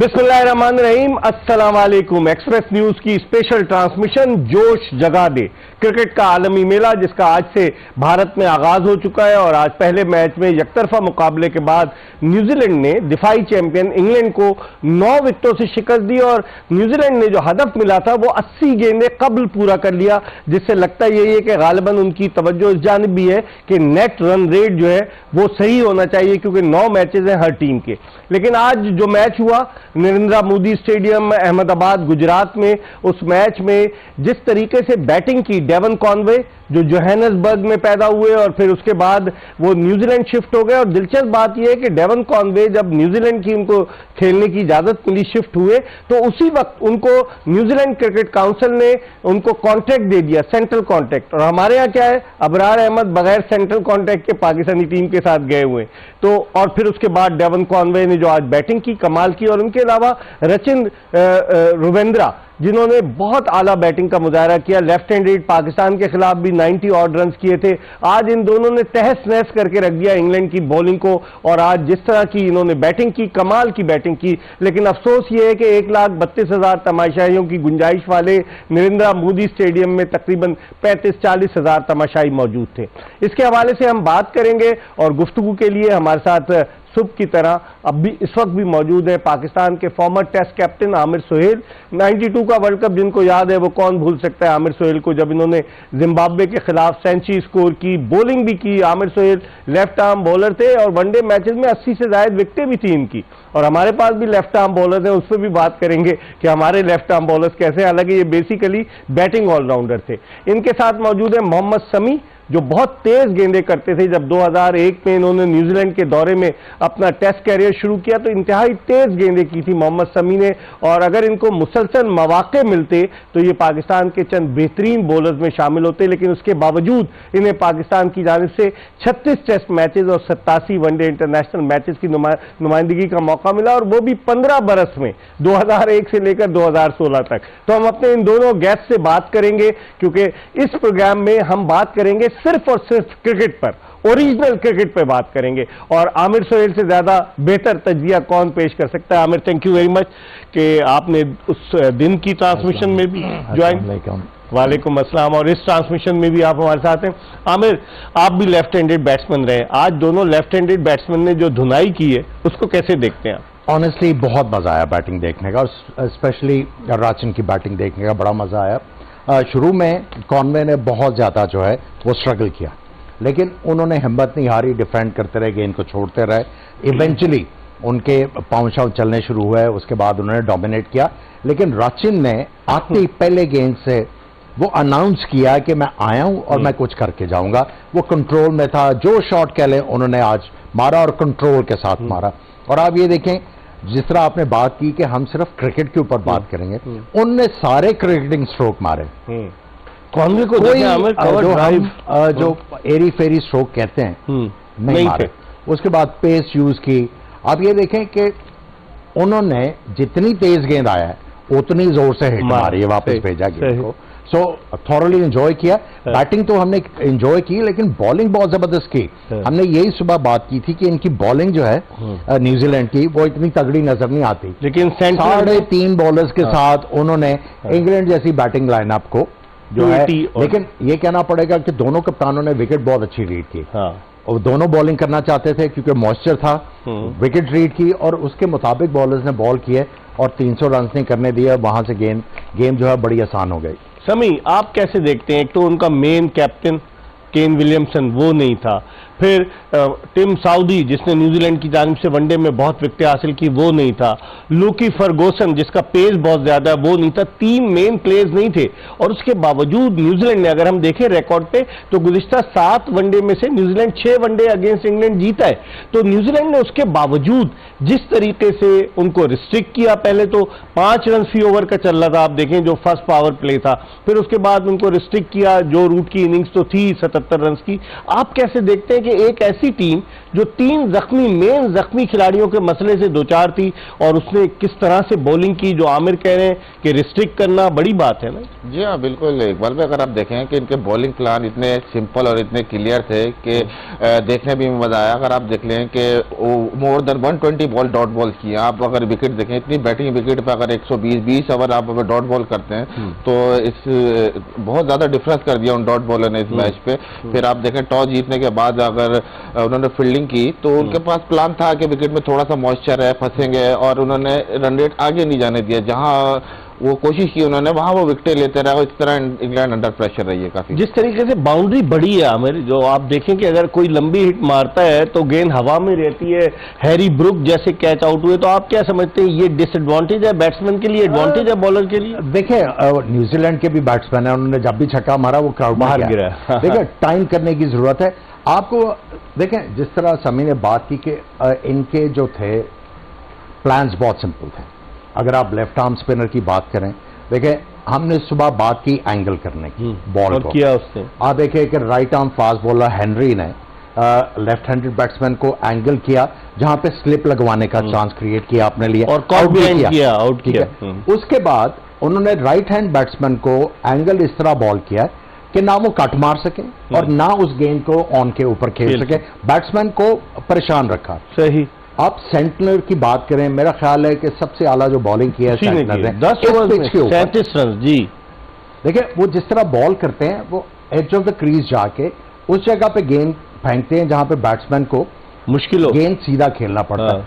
बिस्मिल्लाहिर्रहमानिर्रहीम, अस्सलाम वालेकुम। एक्सप्रेस न्यूज की स्पेशल ट्रांसमिशन जोश जगा दे, क्रिकेट का आलमी मेला जिसका आज से भारत में आगाज हो चुका है। और आज पहले मैच में यकतरफा मुकाबले के बाद न्यूजीलैंड ने दिफाई चैंपियन इंग्लैंड को 9 विकेटों से शिकस्त दी और न्यूजीलैंड ने जो हदफ मिला था वो 80 गेंदें कबल पूरा कर लिया, जिससे लगता यही है कि गालिबन उनकी तवज्जो इस जानिब भी है कि नेट रन रेट जो है वो सही होना चाहिए, क्योंकि 9 मैचेस हैं हर टीम के। लेकिन आज जो मैच हुआ नरेंद्र मोदी स्टेडियम अहमदाबाद गुजरात में, उस मैच में जिस तरीके से बैटिंग की डेवन कॉनवे जो जोहान्सबर्ग में पैदा हुए और फिर उसके बाद वो न्यूजीलैंड शिफ्ट हो गए। और दिलचस्प बात यह है कि डेवन कॉनवे जब न्यूजीलैंड की उनको खेलने की इजाजत मिली, शिफ्ट हुए, तो उसी वक्त उनको न्यूजीलैंड क्रिकेट काउंसिल ने उनको कॉन्ट्रैक्ट दे दिया, सेंट्रल कॉन्ट्रैक्ट। और हमारे यहाँ क्या है, अबरार अहमद बगैर सेंट्रल कॉन्ट्रैक्ट के पाकिस्तानी टीम के साथ गए हुए। तो और फिर उसके बाद डेवन कॉनवे ने जो आज बैटिंग की, कमाल की। और उनके अलावा रचिन रविंद्रा जिन्होंने बहुत आला बैटिंग का मुजाहरा किया, लेफ्ट हैंडेड, पाकिस्तान के खिलाफ भी 90 ऑड रन किए थे। आज इन दोनों ने तहस नहस करके रख दिया इंग्लैंड की बॉलिंग को। और आज जिस तरह की इन्होंने बैटिंग की, कमाल की बैटिंग की। लेकिन अफसोस ये है कि 1,32,000 तमाशाइयों की गुंजाइश वाले नरेंद्र मोदी स्टेडियम में तकरीबन 35-40 हजार तमाशाई मौजूद थे। इसके हवाले से हम बात करेंगे और गुफ्तगू के लिए हमारे साथ सुबह की तरह अब भी इस वक्त भी मौजूद है पाकिस्तान के former test captain Aamir Sohail. 92 का वर्ल्ड कप जिनको याद है वो कौन भूल सकता है आमिर सोहेल को, जब इन्होंने जिम्बाब्वे के खिलाफ सेंचुरी स्कोर की, बॉलिंग भी की। Aamir Sohail left arm bowler थे और वनडे मैचेस में 80 से ज्यादा विकेटें भी थी इनकी। और हमारे पास भी लेफ्ट आर्म बॉलर हैं, उस पर भी बात करेंगे कि हमारे लेफ्ट आर्म बॉलर्स कैसे, हालांकि ये बेसिकली बैटिंग ऑलराउंडर थे। इनके साथ मौजूद है मोहम्मद शमी जो बहुत तेज गेंदें करते थे। जब 2001 में इन्होंने न्यूजीलैंड के दौरे में अपना टेस्ट कैरियर शुरू किया तो इंतहाई तेज गेंदें की थी मोहम्मद शमी ने। और अगर इनको मुसलसल मौके मिलते तो ये पाकिस्तान के चंद बेहतरीन बॉलर्स में शामिल होते, लेकिन उसके बावजूद इन्हें पाकिस्तान की जानिब से 36 टेस्ट मैचेस और 87 वनडे इंटरनेशनल मैचेस की नुमाइंदगी का मौका मिला, और वो भी 15 बरस में, 2001 से लेकर 2016 तक। तो हम अपने इन दोनों गेस्ट से बात करेंगे, क्योंकि इस प्रोग्राम में हम बात करेंगे सिर्फ और सिर्फ क्रिकेट पर, ओरिजिनल क्रिकेट पर बात करेंगे। और आमिर सोहेल से ज्यादा बेहतर तजजिया कौन पेश कर सकता है। Aamir, thank you very much कि आपने उस दिन की ट्रांसमिशन में भी ज्वाइन। वालेकुम अस्सलाम। और इस ट्रांसमिशन में भी आप हमारे साथ हैं। आमिर, आप भी लेफ्ट हैंडेड बैट्समैन रहे, आज दोनों लेफ्ट हैंडेड बैट्समैन ने जो धुनाई की है उसको कैसे देखते हैं? ऑनेस्टली बहुत मजा आया बैटिंग देखने का, और स्पेशली राचिन की बैटिंग देखने का बड़ा मजा आया। शुरू में कॉनवे ने बहुत ज़्यादा जो है वो स्ट्रगल किया, लेकिन उन्होंने हिम्मत नहीं हारी, डिफेंड करते रहे, गेंद को छोड़ते रहे। इवेंचुअली उनके पाँव शाव चलने शुरू हुए, उसके बाद उन्होंने डोमिनेट किया। लेकिन राचिन ने आते ही पहले गेंद से वो अनाउंस किया कि मैं आया हूं और मैं कुछ करके जाऊंगा। वो कंट्रोल में था, जो शॉट कह लें उन्होंने आज मारा और कंट्रोल के साथ मारा। और आप ये देखें, जिस तरह आपने बात की कि हम सिर्फ क्रिकेट के ऊपर बात करेंगे, उनने सारे क्रिकेटिंग स्ट्रोक मारे। कॉनवे को जो एरी फेरी स्ट्रोक कहते हैं नहीं मारे। उसके बाद पेस यूज की। आप ये देखें कि उन्होंने जितनी तेज गेंद आया है उतनी जोर से हिट मारी है, वापस भेजा गेंद को। सो थॉरली एंजॉय किया। बैटिंग तो हमने एंजॉय की, लेकिन बॉलिंग बहुत जबरदस्त की। हमने यही सुबह बात की थी कि इनकी बॉलिंग जो है न्यूजीलैंड की वो इतनी तगड़ी नजर नहीं आती, लेकिन 3.5 बॉलर्स के साथ उन्होंने इंग्लैंड जैसी बैटिंग लाइनअप को जो है, लेकिन ये कहना पड़ेगा कि दोनों कप्तानों ने विकेट बहुत अच्छी रीड की। और दोनों बॉलिंग करना चाहते थे क्योंकि मॉइस्चर था, विकेट रीड की और उसके मुताबिक बॉलर्स ने बॉल किए और 300 रन नहीं करने दिए। वहां से गेम जो है बड़ी आसान हो गई। शमी, आप कैसे देखते हैं? एक तो उनका मेन कैप्टन केन विलियमसन वो नहीं था, फिर टिम साउदी जिसने न्यूजीलैंड की जानिब से वनडे में बहुत विकेटें हासिल की वो नहीं था, लूकी फर्गूसन जिसका पेस बहुत ज्यादा है वो नहीं था। 3 मेन प्लेयर्स नहीं थे, और उसके बावजूद न्यूजीलैंड ने, अगर हम देखें रिकॉर्ड पे, तो गुज़िश्ता 7 वनडे में से न्यूजीलैंड 6 वनडे अगेंस्ट इंग्लैंड जीता है। तो न्यूजीलैंड ने उसके बावजूद जिस तरीके से उनको रिस्ट्रिक्ट किया, पहले तो 5 रन फी ओवर का चल रहा था, आप देखें जो फर्स्ट पावर प्ले था, फिर उसके बाद उनको रिस्ट्रिक्ट किया, जो रूट की इनिंग्स तो थी 77 रन की। आप कैसे देखते हैं कि एक ऐसी टीम जो 3 मेन जख्मी खिलाड़ियों के मसले से दो चार थी, और उसने किस तरह से बॉलिंग की, जो आमिर कह रहे हैं कि रिस्ट्रिक्ट करना बड़ी बात है ना। जी हाँ, बिल्कुल इकबाल भाई, अगर आप देखें कि इनके बॉलिंग प्लान इतने सिंपल और इतने क्लियर थे कि देखने भी मजा आया। अगर आप देख लें कि more than 120 ball dot ball किए, आप अगर विकेट देखें, इतनी बैटिंग विकेट पे अगर 120 ओवर आप अगर डॉट बॉल करते हैं तो इस बहुत ज्यादा डिफरेंस कर दिया उन डॉट बॉलर ने इस मैच पे। फिर आप देखें टॉस जीतने के बाद अगर उन्होंने फील्डिंग की तो उनके पास प्लान था कि विकेट में थोड़ा सा मॉइस्चर है, फंसेंगे, और उन्होंने रन रेट आगे नहीं जाने दिया। जहां वो कोशिश की उन्होंने, वहां वो विकेटें लेते रहे। इस तरह इंग्लैंड अंडर प्रेशर रही है काफी। जिस तरीके से बाउंड्री बड़ी है आमिर, जो आप देखें कि अगर कोई लंबी हिट मारता है तो गेंद हवा में रहती है, हैरी ब्रुक जैसे कैच आउट हुए, तो आप क्या समझते हैं ये डिसएडवांटेज है बैट्समैन के लिए, एडवांटेज है बॉलर के लिए? देखिए न्यूजीलैंड के भी बैट्समैन है, उन्होंने जब भी छक्का मारा वो क्राउड बाहर गिरा। देखिए टाइम करने की जरूरत है आपको। देखें जिस तरह समी ने बात की कि इनके जो थे प्लान्स बहुत सिंपल थे। अगर आप लेफ्ट आर्म स्पिनर की बात करें, देखिए हमने सुबह बात की एंगल करने की बॉल को, किया उसने। आप देखिए कि right arm fast bowler Henry ने लेफ्ट हैंडेड बैट्समैन को एंगल किया, जहां पे स्लिप लगवाने का चांस क्रिएट किया अपने लिए, और आउट किया। उसके बाद उन्होंने राइट हैंड बैट्समैन को एंगल इस तरह बॉल किया कि ना वो कट मार सके और ना उस गेंद को ऑन के ऊपर खेल सके, बैट्समैन को परेशान रखा। सही। आप सेंटनर की बात करें, मेरा ख्याल है कि सबसे आला जो बॉलिंग की है सेंटनर ने 10 ओवर में 37 रन। जी देखिए वो जिस तरह बॉल करते हैं, वो एज ऑफ द क्रीज जाके उस जगह पे गेंद फेंकते हैं जहां पे बैट्समैन को मुश्किल हो, गेंद सीधा खेलना पड़ता है,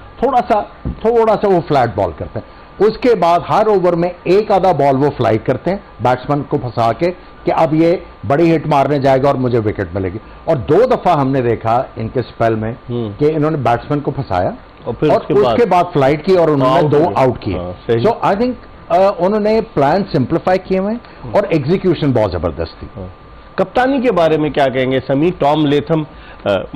थोड़ा सा वो फ्लैट बॉल करते हैं। उसके बाद हर ओवर में एक आधा बॉल वो फ्लाइट करते हैं बैट्समैन को फंसा के कि अब ये बड़ी हिट मारने जाएगा और मुझे विकेट मिलेगी। और 2 दफा हमने देखा इनके स्पेल में कि इन्होंने बैट्समैन को फंसाया और फिर उसके बाद फ्लाइट की और उन्होंने 2 आउट किए। सो आई थिंक उन्होंने प्लान सिंप्लीफाई किए हुए और एग्जीक्यूशन बहुत जबरदस्त थी। कप्तानी के बारे में क्या कहेंगे समी? टॉम लेथम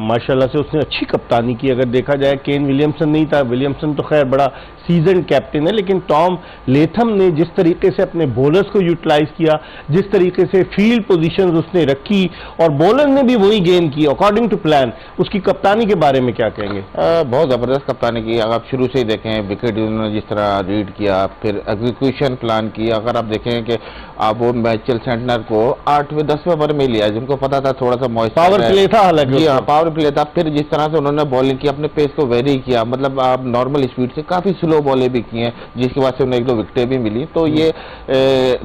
माशाल्लाह से उसने अच्छी कप्तानी की। अगर देखा जाए केन विलियमसन नहीं था, विलियमसन तो खैर बड़ा सीजन कैप्टन है, लेकिन टॉम लेथम ने जिस तरीके से अपने बॉलर्स को यूटिलाइज किया, जिस तरीके से फील्ड पोजीशंस उसने रखी और बॉलर ने भी वही गेंद की अकॉर्डिंग टू प्लान, उसकी कप्तानी के बारे में क्या कहेंगे? बहुत जबरदस्त कप्तानी की। अगर आप शुरू से ही देखें विकेट उन्होंने जिस तरह रीड किया, फिर एग्जीक्यूशन प्लान किया। अगर आप देखें कि आप वो मैचेल सेंटनर को 8वें 10वें ओवर में लिया, जिनको पता था थोड़ा सा मॉइस्चर पावर प्ले था, हालांकि पावर प्ले था। फिर जिस तरह से उन्होंने बॉलिंग की, अपने पेस को वेरी किया, मतलब आप नॉर्मल स्पीड से काफी स्लो बॉलें भी की हैं, जिसकी वजह से उन्हें 1-2 विकेटें भी मिली। तो ये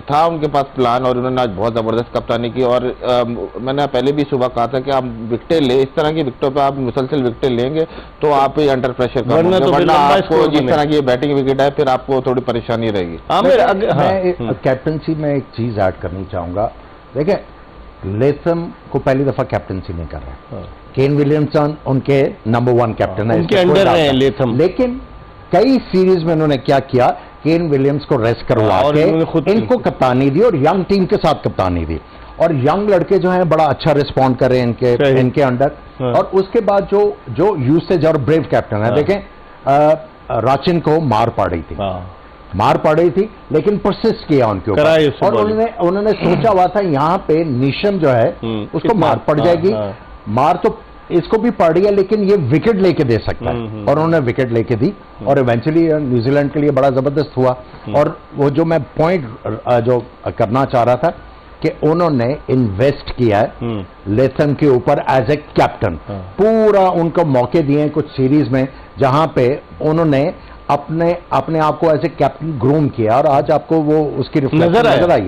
था उनके पास प्लान और उन्होंने आज बहुत जबरदस्त कप्तानी की। और मैंने पहले भी सुबह कहा था कि आप विकेटें ले, इस तरह की विकेटों पर आप मुसलसल विकेटें लेंगे तो आप अंडर प्रेशर कम होंगे, वरना आपको जिस तरह की बैटिंग विकेट है फिर आपको थोड़ी परेशानी रहेगी। मैं कैप्टनसी में एक चीज ऐड करनी चाहूंगा। देखिए लेथम को पहली दफा कैप्टनसी नहीं कर रहा, केन विलियमसन उनके नंबर 1 कैप्टन है, उनके अंडर है लेथम। लेकिन कई सीरीज में उन्होंने क्या किया, केन विलियम्स को रेस्ट करवा के इनको कप्तानी दी और यंग टीम के साथ कप्तानी दी। और यंग लड़के जो हैं बड़ा अच्छा रिस्पॉन्ड कर रहे हैं इनके अंडर। और उसके बाद जो यूसेज और ब्रेव कैप्टन है, देखें राचिन को मार पड़ रही थी लेकिन परसिस्ट किया उनके ऊपर, और उन्होंने सोचा हुआ था यहाँ पे निशम जो है उसको मार पड़ जाएगी, मार तो इसको भी पड़ रही है लेकिन ये विकेट लेके दे सकता है, और उन्होंने विकेट लेके दी और इवेंचुअली न्यूजीलैंड के लिए बड़ा जबरदस्त हुआ। और वो जो मैं पॉइंट जो करना चाह रहा था कि उन्होंने इन्वेस्ट किया है लेथम के ऊपर एज ए कैप्टन, पूरा उनको मौके दिए हैं कुछ सीरीज में जहां पे उन्होंने अपने आप को एज ए कैप्टन ग्रूम किया, और आज आपको वो उसकी रिफ्लेक्शन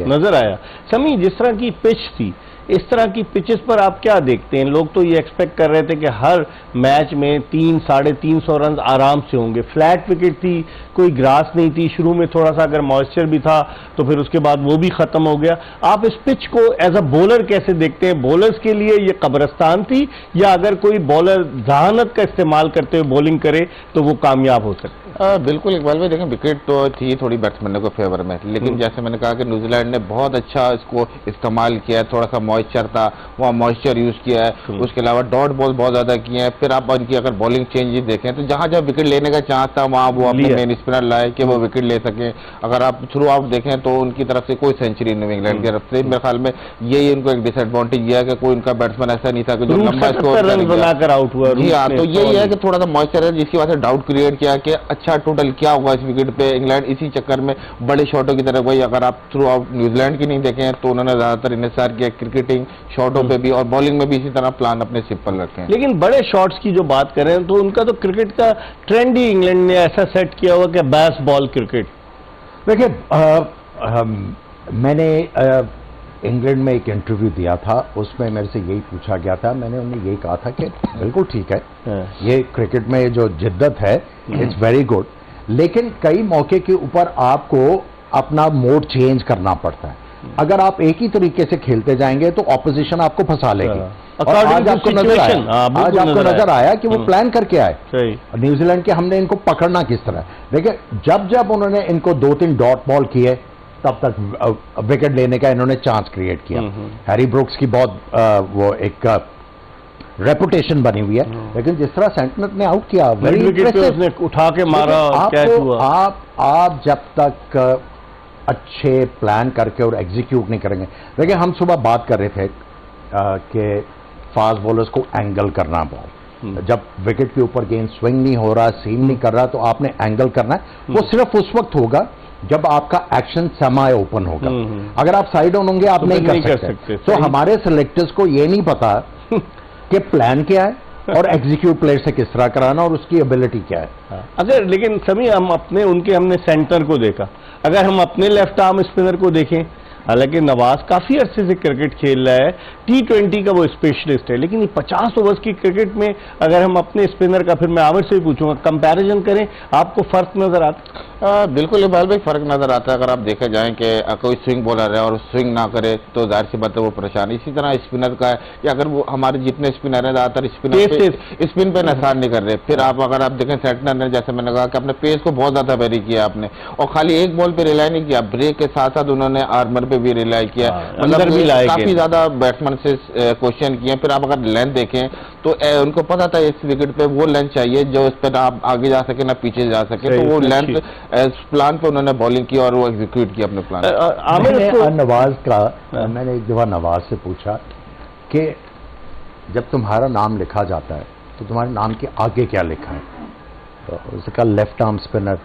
नजर आया। समी जिस तरह की पिच थी, इस तरह की पिचेस पर आप क्या देखते हैं? लोग तो ये एक्सपेक्ट कर रहे थे कि हर मैच में 300-350 रन आराम से होंगे। फ्लैट विकेट थी, कोई ग्रास नहीं थी, शुरू में थोड़ा सा अगर मॉइस्चर भी था तो फिर उसके बाद वो भी खत्म हो गया। आप इस पिच को एज अ बॉलर कैसे देखते हैं? बॉलर्स के लिए ये कब्रिस्तान थी, या अगर कोई बॉलर जहानत का इस्तेमाल करते हुए बॉलिंग करे तो वो कामयाब हो सकते? बिल्कुल इकबाल भाई, देखें विकेट तो थी थोड़ी बैट्समैनों को फेवर में, लेकिन जैसे मैंने कहा कि न्यूजीलैंड ने बहुत अच्छा इसको इस्तेमाल किया, थोड़ा सा मॉइस्चर था वहाँ मॉइस्चर यूज किया है, उसके अलावा डॉट बॉल बहुत ज्यादा किए हैं। फिर आप इनकी अगर बॉलिंग चेंज देखें तो जहां जहां विकेट लेने का चांस था वहां वो अपने मेन स्पिनर लाए कि वो विकेट ले सके। अगर आप थ्रू आउट देखें तो उनकी तरफ से कोई सेंचुरी न्यू इंग्लैंड की तरफ से, मेरे ख्याल में यही इनको एक डिसएडवांटेज दिया कि कोई उनका बैट्समैन ऐसा नहीं था कि जो लंबा स्कोर बनाकर आउट हुआ। जी हाँ, तो यही है कि थोड़ा सा मॉइस्चर है जिसकी वजह से डाउट क्रिएट किया कि अच्छा टोटल क्या होगा इस विकेट पे। इंग्लैंड इसी चक्कर में बड़े शॉटों की तरफ गई। अगर आप थ्रू आउट न्यूजीलैंड की नहीं देखें तो उन्होंने ज्यादातर इन्हिसार किया क्रिकेटिंग शॉटों पे भी और बॉलिंग में भी इसी तरह प्लान अपने सिप पर रखे हैं। लेकिन बड़े शॉट्स की जो बात करें तो उनका तो क्रिकेट का ट्रेंड ही इंग्लैंड ने ऐसा सेट किया हुआ कि बैस बॉल क्रिकेट। देखिए, मैंने इंग्लैंड में एक इंटरव्यू दिया था, उसमें मेरे से यही पूछा गया था, मैंने उन्हें यही कहा था कि बिल्कुल ठीक है, ये क्रिकेट में जो जिद्दत है इट्स वेरी गुड, लेकिन कई मौके के ऊपर आपको अपना मोड चेंज करना पड़ता है। अगर आप एक ही तरीके से खेलते जाएंगे तो ऑपोजिशन आपको फंसा लेगी। और आज आपको नजर आया कि वो प्लान करके आए। न्यूजीलैंड के हमने इनको पकड़ना किस तरह, देखिए जब जब उन्होंने इनको 2-3 डॉट बॉल किए तब तक विकेट लेने का इन्होंने चांस क्रिएट किया। हैरी ब्रुक्स की बहुत वो एक रेपुटेशन बनी हुई है, लेकिन जिस तरह सेंटनर ने आउट किया, वेरी उसने उठा के मारा, आप जब तक अच्छे प्लान करके और एग्जीक्यूट नहीं करेंगे। देखिए, हम सुबह बात कर रहे थे कि फास्ट बॉलर्स को एंगल करना बॉल, जब विकेट के ऊपर गेंद स्विंग नहीं हो रहा, सीम नहीं कर रहा, तो आपने एंगल करना है। वो सिर्फ उस वक्त होगा जब आपका एक्शन सेमी ओपन होगा। अगर आप साइड ऑन होंगे आप नहीं कर सकते। तो हमारे सिलेक्टर्स को ये नहीं पता कि प्लान क्या है और एग्जीक्यूट प्लेयर से किस तरह कराना और उसकी एबिलिटी क्या है। अगर लेकिन सभी हमने सेंटर को देखा, अगर हम अपने लेफ्ट आर्म स्पिनर को देखें, हालांकि नवाज काफी अरसे से क्रिकेट खेल रहा है, T20 का वो स्पेशलिस्ट है, लेकिन ये 50 ओवर्स की क्रिकेट में अगर हम अपने स्पिनर का, फिर मैं आमिर से ही पूछूंगा, कंपैरिजन करें, आपको फर्क नजर आता? बिल्कुल इकबाल भाई, फर्क नजर आता है। अगर आप देखे जाएं कि कोई स्विंग बॉलर है और स्विंग ना करे तो जाहिर सी बात है वो परेशान। इसी तरह स्पिनर का है कि अगर वो हमारे जितने स्पिनर है ज्यादातर स्पिन पे नुकसान नहीं कर रहे। फिर अगर आप देखें सेंटनर ने, जैसे मैंने कहा कि अपने पेस को बहुत ज्यादा वेरी किया आपने, और खाली एक बॉल पे रिलाई नहीं किया, ब्रेक के साथ साथ उन्होंने आर्मर पे भी रिलाई किया, मतलब काफी ज्यादा बैट्समैन से क्वेश्चन किए। फिर आप अगर लेंथ देखें तो उनको पता था इस विकेट पे वो लेंथ चाहिए जो इस पर आप आगे जा सके ना पीछे जा सके, तो वो लेंथ प्लान पे उन्होंने बॉलिंग की और वो एग्जीक्यूट किया अपने प्लान। नवाज का मैंने एक दफा नवाज से पूछा कि जब तुम्हारा नाम लिखा जाता है तो तुम्हारे नाम के आगे क्या लिखा है, तो उसने कहा left arm spinner.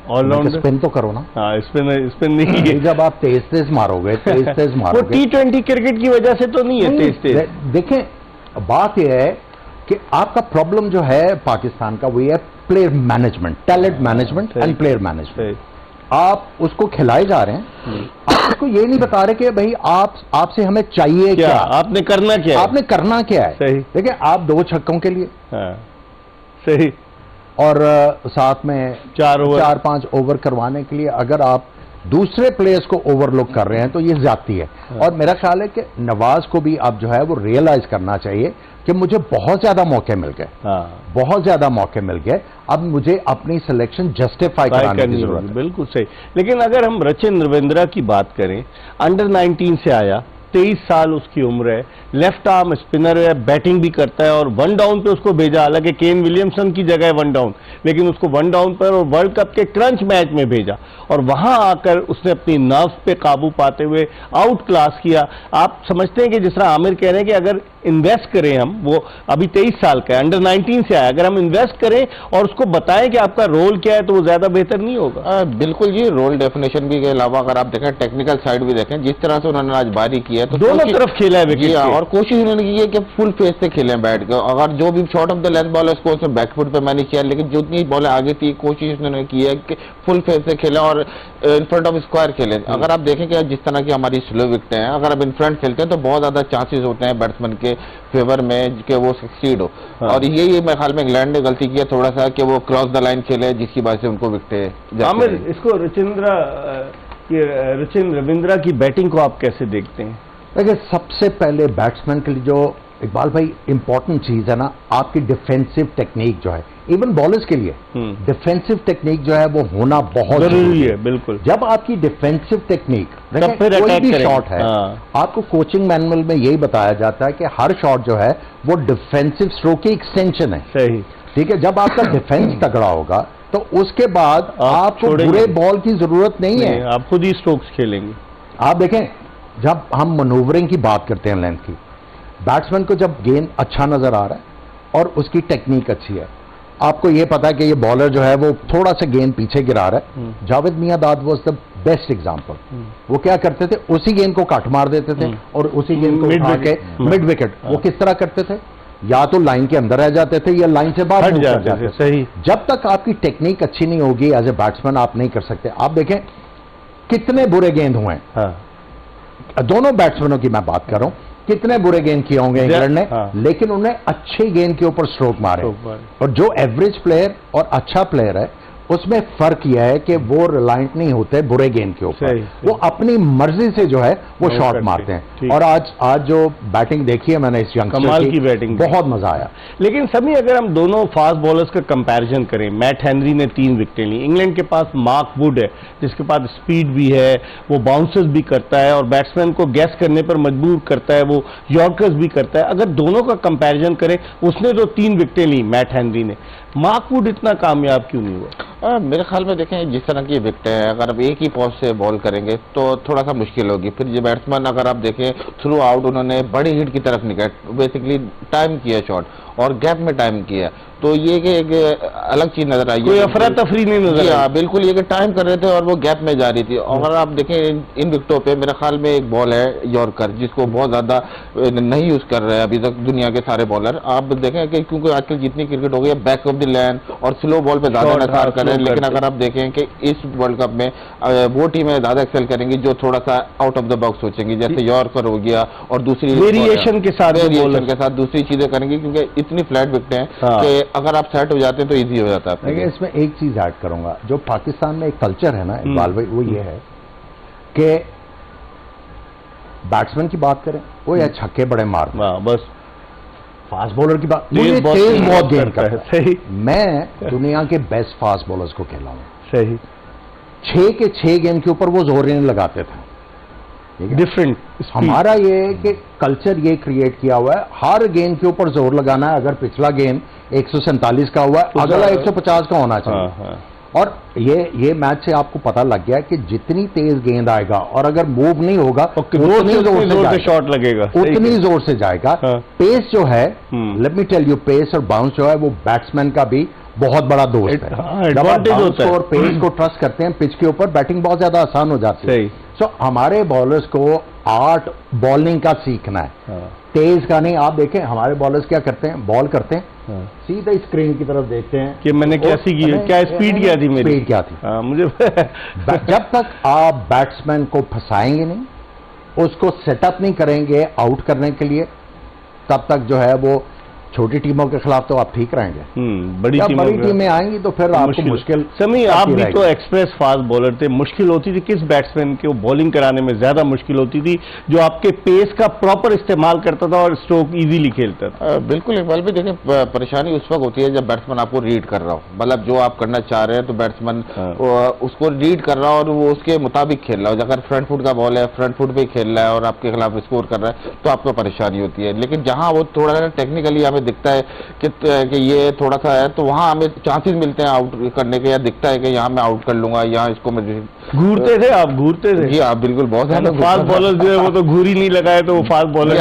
Allrounder, spin तो करो ना। स्पिन नहीं, जब आप तेज मारोगे वो T20 क्रिकेट की वजह से तो नहीं है तेज। देखें, बात यह है कि आपका प्रॉब्लम जो है पाकिस्तान का वो है player management, talent management and player management. आप उसको खिलाए जा रहे हैं, आप उसको ये नहीं बता रहे कि भाई आपसे हमें चाहिए क्या, आपने करना क्या, आपने करना क्या है। सही। देखिए, आप 2 छक्कों के लिए, सही, और साथ में 4-5 ओवर करवाने के लिए अगर आप दूसरे प्लेयर्स को ओवरलुक कर रहे हैं तो ये ज्यादती है। और मेरा ख्याल है कि नवाज को भी अब जो है वो रियलाइज करना चाहिए कि मुझे बहुत ज्यादा मौके मिल गए, बहुत ज्यादा मौके मिल गए, अब मुझे अपनी सिलेक्शन जस्टिफाई कराने की जरूरत है। बिल्कुल सही। लेकिन अगर हम रचिन रविंद्रा की बात करें, अंडर 19 से आया, 23 साल उसकी उम्र है, लेफ्ट आर्म स्पिनर है, बैटिंग भी करता है, और 1 डाउन पे उसको भेजा, हालांकि केन विलियमसन की जगह है 1 डाउन, लेकिन उसको 1 डाउन पर और वर्ल्ड कप के क्रंच मैच में भेजा, और वहां आकर उसने अपनी नर्व्स पे काबू पाते हुए आउट क्लास किया। आप समझते हैं कि जिस तरह आमिर कह रहे हैं कि अगर इन्वेस्ट करें हम, वो अभी 23 साल का है, अंडर 19 से आया, अगर हम इन्वेस्ट करें और उसको बताएं कि आपका रोल क्या है तो वो ज्यादा बेहतर नहीं होगा? बिल्कुल जी, रोल डेफिनेशन भी के अलावा अगर आप देखें टेक्निकल साइड भी देखें, जिस तरह से उन्होंने आज बारी की है तो दोनों तरफ खेला है विकेट, और कोशिश उन्होंने की है कि फुल फेस से खेलें बैठ के। अगर जो भी short of the length ball है उसको उसने बैकफुट पे मैनेज किया, लेकिन जितनी बॉलें आगे थी कोशिश उन्होंने की है कि फुल फेस से खेलें और इन फ्रंट ऑफ स्क्वायर खेलें। अगर आप देखें कि जिस तरह की हमारी स्लो विकेटें हैं, अगर आप इन फ्रंट खेलते हैं तो बहुत ज्यादा चांसेस होते हैं बैट्समैन के फेवर में कि वो सक्सीड हो। और यही मेरे ख्याल में इंग्लैंड ने गलती की है थोड़ा सा कि वो क्रॉस द लाइन खेले, जिसकी वजह से उनको विकेटें। आमिर, इसको रचिन रविंद्रा की बैटिंग को आप कैसे देखते हैं? देखिए, सबसे पहले बैट्समैन के लिए जो इकबाल भाई इंपॉर्टेंट चीज है ना आपकी डिफेंसिव टेक्निक जो है, इवन बॉलर्स के लिए डिफेंसिव टेक्निक जो है वो होना बहुत जरूरी है। बिल्कुल, जब आपकी डिफेंसिव टेक्निक फिर कोई भी करें। शॉट है, आपको कोचिंग मैनुअल में यही बताया जाता है कि हर शॉट जो है वो डिफेंसिव स्ट्रोक की एक्सटेंशन है। सही, ठीक है, जब आपका डिफेंस तगड़ा होगा तो उसके बाद आपको बुरे बॉल की जरूरत नहीं है, आप खुद ही स्ट्रोक्स खेलेंगे। आप देखें जब हम मनूवरिंग की बात करते हैं लेंथ की, बैट्समैन को जब गेंद अच्छा नजर आ रहा है और उसकी टेक्निक अच्छी है, आपको यह पता है कि ये बॉलर जो है वो थोड़ा सा गेंद पीछे गिरा रहा है, Javed Miandad was the best example. वो क्या करते थे, उसी गेंद को काट मार देते थे और उसी गेंद को उठा के मिड विकेट, वो किस तरह करते थे, या तो लाइन के अंदर रह जाते थे या लाइन से बाहर हट जाते थे। सही, जब तक आपकी टेक्निक अच्छी नहीं होगी एज ए बैट्समैन आप नहीं कर सकते। आप देखें कितने बुरे गेंद हुए हैं, दोनों बैट्समैनों की मैं बात कर रहा हूं, कितने बुरे गेंद किए होंगे इंग्लैंड ने, लेकिन उन्हें अच्छे गेंद के ऊपर स्ट्रोक मारे। और जो एवरेज प्लेयर और अच्छा प्लेयर है उसमें फर्क यह है कि वो रिलायंट नहीं होते बुरे गेंद के ऊपर, वो अपनी मर्जी से जो है वो शॉट मारते हैं। और आज जो बैटिंग देखी है मैंने इस कमाल की बैटिंग, बहुत मजा आया। लेकिन सभी अगर हम दोनों फास्ट बॉलर्स का कंपैरिजन करें, मैट हेनरी ने 3 विकेटें ली, इंग्लैंड के पास मार्क वुड है जिसके पास स्पीड भी है, वो बाउंसर्स भी करता है और बैट्समैन को गैस करने पर मजबूर करता है, वो यॉर्कर्स भी करता है। अगर दोनों का कंपैरिजन करें, उसने तो 3 विकेटें ली मैट हेनरी ने, मार्क वुड इतना कामयाब क्यों नहीं हुआ? मेरे ख्याल में देखें जिस तरह की विकेट है, अगर आप एक ही पॉज से बॉल करेंगे तो थोड़ा सा मुश्किल होगी। फिर ये बैट्समैन अगर आप देखें थ्रू आउट उन्होंने बड़ी हिट की तरफ निकल बेसिकली टाइम किया शॉट और गैप में टाइम किया, तो ये कि एक अलग चीज नजर आई, कोई अफरा तफरी नहीं नजर आई। बिल्कुल, ये कि टाइम कर रहे थे और वो गैप में जा रही थी। और अगर आप देखें इन विकेटों पे मेरे ख्याल में एक बॉल है यॉर्कर जिसको बहुत ज्यादा नहीं यूज कर रहे हैं अभी तक दुनिया के सारे बॉलर। आप देखें कि क्योंकि आजकल जितनी क्रिकेट हो गई है बैक ऑफ द लैंड और स्लो बॉल पे ज्यादा नकार कर रहे हैं, लेकिन अगर आप देखें कि इस वर्ल्ड कप में वो टीमें ज्यादा एक्सेल करेंगी जो थोड़ा सा आउट ऑफ द बॉक्स सोचेंगी, जैसे यॉर्कर हो गया और दूसरी वेरिएशन के साथ दूसरी चीजें करेंगी, क्योंकि इतनी फ्लैट विकेट है कि अगर आप सेट हो जाते हैं तो इजी हो जाता है। लेकिन इसमें एक चीज ऐड करूंगा, जो पाकिस्तान में एक कल्चर है ना इकबाल भाई, वो ये है कि बैट्समैन की बात करें वो या छक्के बड़े मार, बस फास्ट बॉलर की बात, तेज बहुत गेंद करता है। सही, मैं दुनिया के बेस्ट फास्ट बॉलर्स को खेला हूं। सही, 6 के 6 गेंद के ऊपर वो जोर नहीं लगाते थे। डिफरेंट हमारा ये कि कल्चर ये क्रिएट किया हुआ है, हर गेंद के ऊपर जोर लगाना है। अगर पिछला गेंद 147 का हुआ है, अगला 150 का होना चाहिए। और ये मैच से आपको पता लग गया कि जितनी तेज गेंद आएगा और अगर मूव नहीं होगा उतनी जोर से शॉट लगेगा, उतनी जोर से जाएगा। पेस जो है, let me tell you, pace और बाउंस जो है वो बैट्समैन का भी बहुत बड़ा दोस्त है। जब आप बाउंस और पेस को ट्रस्ट करते हैं पिच के ऊपर, बैटिंग बहुत ज्यादा आसान हो जाती है। सो हमारे बॉलर्स को आर्ट बॉलिंग का सीखना है, तेज का नहीं। आप देखें हमारे बॉलर्स क्या करते हैं, बॉल करते हैं सीधा स्क्रीन की तरफ देखते हैं कि मैंने क्या सीखी, क्या स्पीड क्या थी मेरी, स्पीड क्या थी। मुझे जब तक आप बैट्समैन को फंसाएंगे नहीं, उसको सेटअप नहीं करेंगे आउट करने के लिए, तब तक जो है वो छोटी टीमों के खिलाफ तो आप ठीक रहेंगे। बड़ी टीमें आएंगी तो फिर आपको मुश्किल। समी, आप भी तो एक्सप्रेस फास्ट बॉलर थे, मुश्किल होती थी किस बैट्समैन के बॉलिंग कराने में ज्यादा मुश्किल होती थी, जो आपके पेस का प्रॉपर इस्तेमाल करता था और स्ट्रोक इजीली खेलता था? बिल्कुल इकबाल भी देखें, परेशानी उस वक्त होती है जब बैट्समैन आपको रीड कर रहा हो, मतलब जो आप करना चाह रहे हैं तो बैट्समैन उसको रीड कर रहा हो और वो उसके मुताबिक खेल रहा हो। अगर फ्रंट फुट का बॉल है, फ्रंट फुट पे खेल रहा है और आपके खिलाफ स्कोर कर रहा है तो आपको परेशानी होती है। लेकिन जहां वो थोड़ा सा टेक्निकली हमें दिखता है कि ये थोड़ा सा है, तो वहां हमें चांसेस मिलते हैं आउट करने के, या दिखता है कि यहाँ मैं आउट कर लूंगा, यहाँ इसको मैं घूरते थे। आप घूरते थे? जी आप बिल्कुल, बहुत ज्यादा फास्ट बॉलर जो है वो तो घूरी नहीं लगाए तो वो फास्ट बॉलर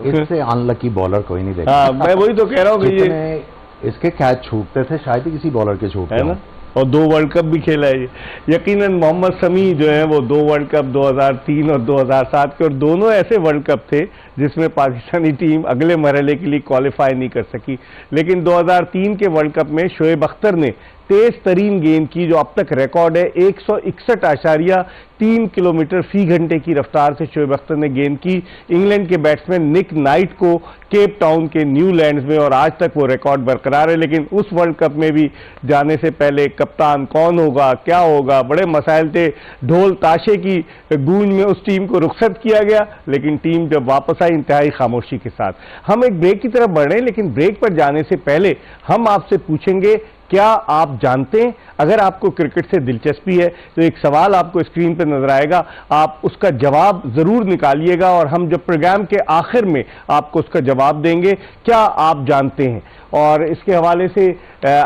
इससे अनलकी बॉलर कोई नहीं देखा। मैं वही तो कह रहा हूँ कि इसके कैच छूटते थे, शायद ही किसी बॉलर के छूटते हैं ना। और 2 वर्ल्ड कप भी खेला है यकीनन। मोहम्मद शमी जो है वो 2 वर्ल्ड कप 2003 और 2007 के, और दोनों ऐसे वर्ल्ड कप थे जिसमें पाकिस्तानी टीम अगले मरहले के लिए क्वालिफाई नहीं कर सकी। लेकिन 2003 के वर्ल्ड कप में शोएब अख्तर ने तेज तरीन गेंद की, जो अब तक रिकॉर्ड है 161.3 किलोमीटर फी घंटे की रफ्तार से शोएब अख्तर ने गेंद की इंग्लैंड के बैट्समैन निक नाइट को केप टाउन के न्यूलैंड्स में, और आज तक वो रिकॉर्ड बरकरार है। लेकिन उस वर्ल्ड कप में भी जाने से पहले कप्तान कौन होगा, क्या होगा, बड़े मसाइल थे। ढोल ताशे की गूंज में उस टीम को रुखसत किया गया, लेकिन टीम जब वापस आई इंतहाई खामोशी के साथ। हम एक ब्रेक की तरफ बढ़ रहे हैं, लेकिन ब्रेक पर जाने से पहले हम आपसे पूछेंगे, क्या आप जानते हैं, अगर आपको क्रिकेट से दिलचस्पी है तो एक सवाल आपको स्क्रीन पर नजर आएगा, आप उसका जवाब जरूर निकालिएगा और हम जब प्रोग्राम के आखिर में आपको उसका जवाब देंगे। क्या आप जानते हैं? और इसके हवाले से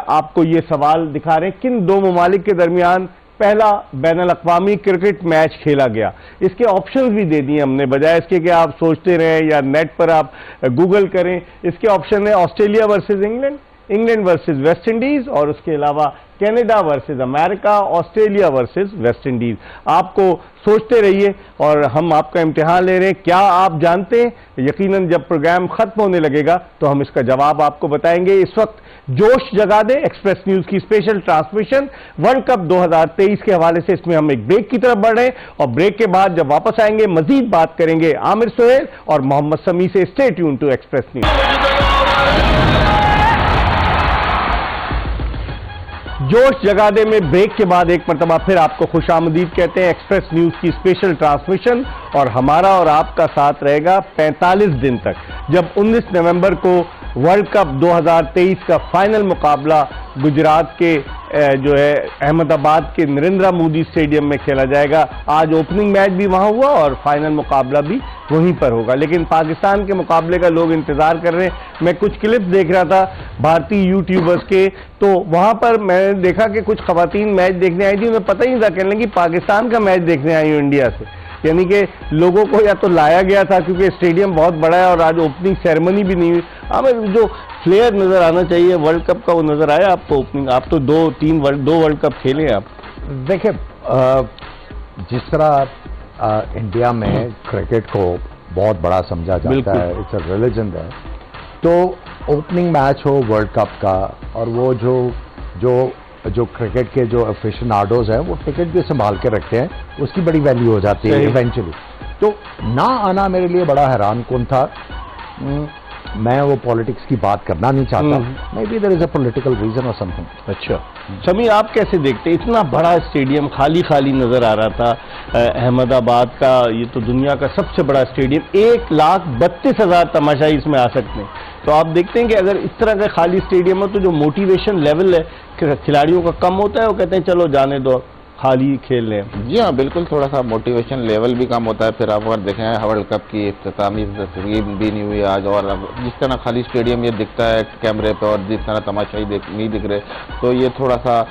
आपको ये सवाल दिखा रहे हैं, किन दो ममालिक के दरमियान पहला बैनुल अक़वामी क्रिकेट मैच खेला गया। इसके ऑप्शंस भी दे दिए हमने, बजाय इसके कि आप सोचते रहें या नेट पर आप गूगल करें। इसके ऑप्शन है Australia versus England, England versus West Indies, और उसके अलावा Canada versus America, Australia versus West Indies. आपको सोचते रहिए और हम आपका इम्तिहान ले रहे हैं। क्या आप जानते हैं? यकीनन जब प्रोग्राम खत्म होने लगेगा तो हम इसका जवाब आपको बताएंगे। इस वक्त जोश जगा दे एक्सप्रेस न्यूज की स्पेशल ट्रांसमिशन वर्ल्ड कप 2023 के हवाले से, इसमें हम एक ब्रेक की तरफ बढ़ रहे हैं और ब्रेक के बाद जब वापस आएंगे मजीद बात करेंगे आमिर सोहेल और मोहम्मद समी से। Stay tune to Express News. Josh Jagade में ब्रेक के बाद एक मरतबा फिर आपको खुशामदीद कहते हैं। एक्सप्रेस न्यूज की स्पेशल ट्रांसमिशन और हमारा और आपका साथ रहेगा 45 दिन तक, जब 19 नवंबर को वर्ल्ड कप 2023 का फाइनल मुकाबला गुजरात के जो है अहमदाबाद के नरेंद्र मोदी स्टेडियम में खेला जाएगा। आज ओपनिंग मैच भी वहां हुआ और फाइनल मुकाबला भी वहीं पर होगा, लेकिन पाकिस्तान के मुकाबले का लोग इंतजार कर रहे हैं। मैं कुछ क्लिप्स देख रहा था भारतीय यूट्यूबर्स के, तो वहां पर मैंने देखा कि कुछ खवातीन मैच देखने आई थी, उन्हें पता ही नहीं था, कहने लगी पाकिस्तान का मैच देखने आई हूं इंडिया से। यानी कि लोगों को या तो लाया गया था क्योंकि स्टेडियम बहुत बड़ा है और आज ओपनिंग सेरेमनी भी नहीं हुई। हमें जो फ्लेयर नजर आना चाहिए वर्ल्ड कप का वो नजर आया आपको ओपनिंग? आप तो दो वर्ल्ड कप खेले आप। देखिए, जिस तरह इंडिया में क्रिकेट को बहुत बड़ा समझा जाता है, इट्स अ रिलीजन है, तो ओपनिंग मैच हो वर्ल्ड कप का और वो जो क्रिकेट के जो एफिशिएंटोज हैं वो टिकट भी संभाल के रखते हैं, उसकी बड़ी वैल्यू हो जाती है इवेंचुअली। तो ना आना मेरे लिए बड़ा हैरान कुन था। मैं वो पॉलिटिक्स की बात करना नहीं चाहता, maybe there is a political reason और समथिंग। अच्छा समीर, आप कैसे देखते? इतना बड़ा स्टेडियम खाली खाली नजर आ रहा था, अहमदाबाद का, ये तो दुनिया का सबसे बड़ा स्टेडियम, 1,32,000 तमाशाई इसमें आ सकते हैं। तो आप देखते हैं कि अगर इस तरह का खाली स्टेडियम हो तो जो मोटिवेशन लेवल है खिलाड़ियों का कम होता है, वो कहते हैं चलो जाने दो, खाली खेल रहे हैं। जी हाँ, बिल्कुल, थोड़ा सा मोटिवेशन लेवल भी कम होता है। फिर आप अगर देखें वर्ल्ड कप की इख्तितामी तस्वीर भी नहीं हुई आज, और अब जिस तरह खाली स्टेडियम ये दिखता है कैमरे पे और जिस तरह तमाशाई नहीं दिख रहे, तो ये थोड़ा सा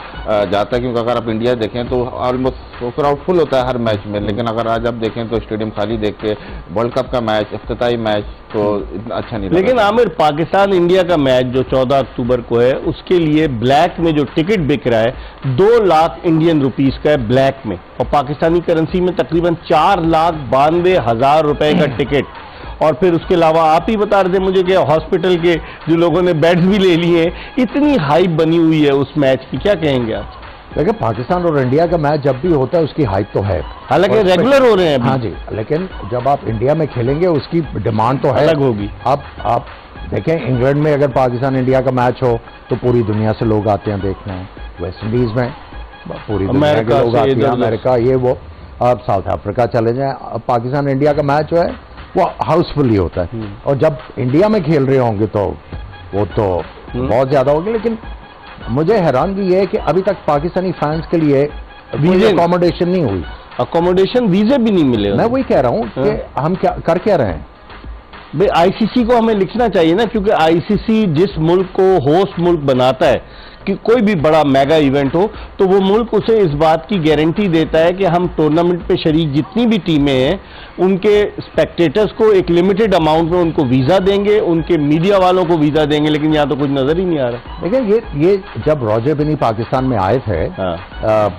जाता है। क्योंकि अगर आप इंडिया देखें तो ऑलमोस्ट क्राउड फुल होता है हर मैच में, लेकिन अगर आज आप देखें तो स्टेडियम खाली देख के वर्ल्ड कप का मैच, इख्तितामी मैच, तो इतना अच्छा नहीं। लेकिन आमिर, पाकिस्तान इंडिया का मैच जो 14 अक्टूबर को है, उसके लिए ब्लैक में जो टिकट बिक रहा है 2 लाख इंडियन रुपीस का है ब्लैक में, और पाकिस्तानी करेंसी में तकरीबन 4,92,000 रुपए का टिकट। और फिर उसके अलावा आप ही बता रहे थे मुझे कि हॉस्पिटल के जो लोगों ने बेड्स भी ले लिए हैं, इतनी हाइप बनी हुई है उस मैच की, क्या कहेंगे आप? देखिए, पाकिस्तान और इंडिया का मैच जब भी होता है उसकी हाइप तो है, हालांकि रेगुलर हो रहे हैं अभी। हाँ जी, लेकिन जब आप इंडिया में खेलेंगे उसकी डिमांड तो है, अलग होगी। आप देखें, इंग्लैंड में अगर पाकिस्तान इंडिया का मैच हो तो पूरी दुनिया से लोग आते हैं देखने, वेस्ट इंडीज में पूरी दुनिया के लोग आते हैं, अमेरिका, ये वो, अब साउथ अफ्रीका चले जाएं, अब पाकिस्तान इंडिया का मैच जो है वो हाउसफुल ही होता है। और जब इंडिया में खेल रहे होंगे तो वो तो बहुत ज्यादा होगी। लेकिन मुझे हैरानगी ये है कि अभी तक पाकिस्तानी फैंस के लिए वीजा अकोमोडेशन नहीं हुई, अकोमोडेशन वीजे भी नहीं मिले। मैं वही कह रहा हूँ कि हम क्या रहे हैं भाई, आईसीसी को हमें लिखना चाहिए ना, क्योंकि आईसीसी जिस मुल्क को होस्ट मुल्क बनाता है कि कोई भी बड़ा मेगा इवेंट हो, तो वो मुल्क उसे इस बात की गारंटी देता है कि हम टूर्नामेंट पे शरीक जितनी भी टीमें हैं उनके स्पेक्टेटर्स को एक लिमिटेड अमाउंट में उनको वीजा देंगे, उनके मीडिया वालों को वीजा देंगे। लेकिन यहाँ तो कुछ नजर ही नहीं आ रहा। देखिए, ये जब रॉजर बिनी पाकिस्तान में आए थे,